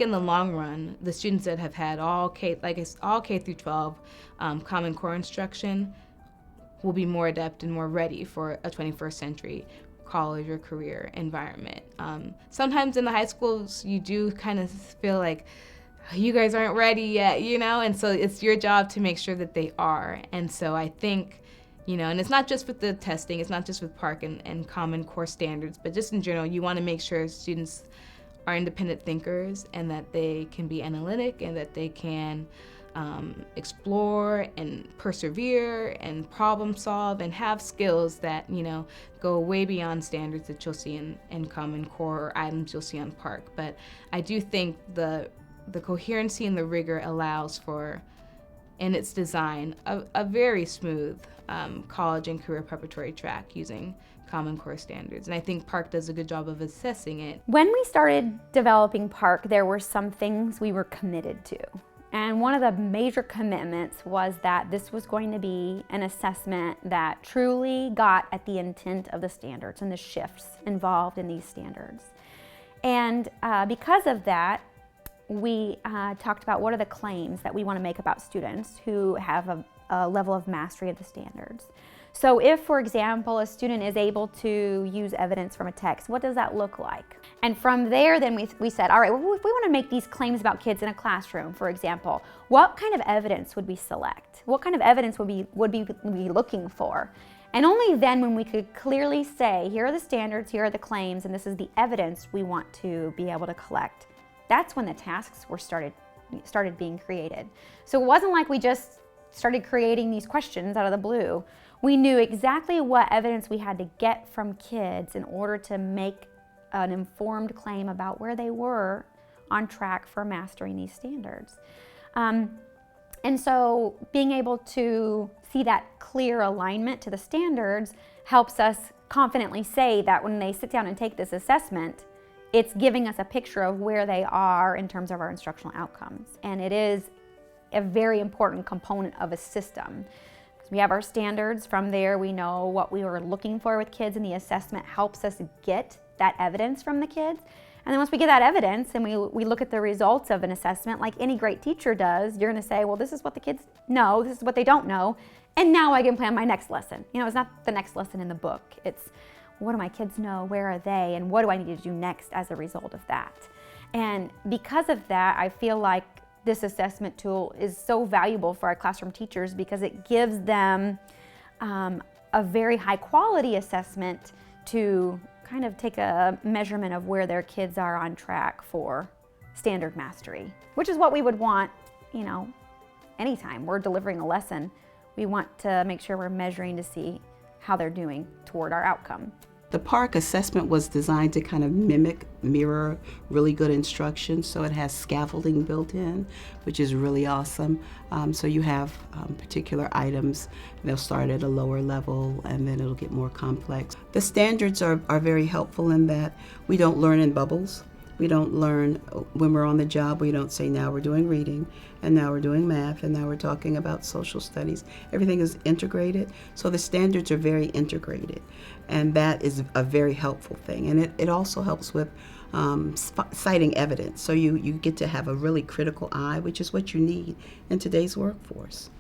In the long run, the students that have had all K through 12 Common Core instruction will be more adept and more ready for a 21st century college or career environment. Sometimes in the high schools, you do kind of feel like, you guys aren't ready yet, and so it's your job to make sure that they are. And so I think, and it's not just with the testing, it's not just with PARCC and Common Core standards, but just in general, you want to make sure students are independent thinkers and that they can be analytic and that they can explore and persevere and problem solve and have skills that, go way beyond standards that you'll see in Common Core or items you'll see on PARCC. But I do think the coherency and the rigor allows for, in its design, a very smooth college and career preparatory track using Common Core standards. And I think PARCC does a good job of assessing it. When we started developing PARCC, there were some things we were committed to. And one of the major commitments was that this was going to be an assessment that truly got at the intent of the standards and the shifts involved in these standards. And because of that, we talked about what are the claims that we want to make about students who have a level of mastery of the standards. So if, for example, a student is able to use evidence from a text, what does that look like? And from there, then we said, all right, well, if we want to make these claims about kids in a classroom, for example, what kind of evidence would we select? What kind of evidence would we be looking for? And only then, when we could clearly say, here are the standards, here are the claims, and this is the evidence we want to be able to collect, that's when the tasks were started being created. So it wasn't like we just started creating these questions out of the blue. We knew exactly what evidence we had to get from kids in order to make an informed claim about where they were on track for mastering these standards. And so being able to see that clear alignment to the standards helps us confidently say that when they sit down and take this assessment, it's giving us a picture of where they are in terms of our instructional outcomes. And it is a very important component of a system. We have our standards. From there, we know what we were looking for with kids, and the assessment helps us get that evidence from the kids. And then once we get that evidence and we look at the results of an assessment, like any great teacher does, you're going to say, well, this is what the kids know, this is what they don't know, and now I can plan my next lesson. It's not the next lesson in the book. It's, what do my kids know, where are they, and what do I need to do next as a result of that? And because of that, I feel like this assessment tool is so valuable for our classroom teachers because it gives them a very high quality assessment to kind of take a measurement of where their kids are on track for standard mastery, which is what we would want, anytime we're delivering a lesson. We want to make sure we're measuring to see how they're doing toward our outcome. The PARCC assessment was designed to kind of mirror really good instruction, so it has scaffolding built in, which is really awesome. So you have particular items, they'll start at a lower level and then it'll get more complex. The standards are very helpful in that we don't learn in bubbles. We don't learn when we're on the job. We don't say, now we're doing reading, and now we're doing math, and now we're talking about social studies. Everything is integrated. So the standards are very integrated, and that is a very helpful thing. And it also helps with citing evidence. So you get to have a really critical eye, which is what you need in today's workforce.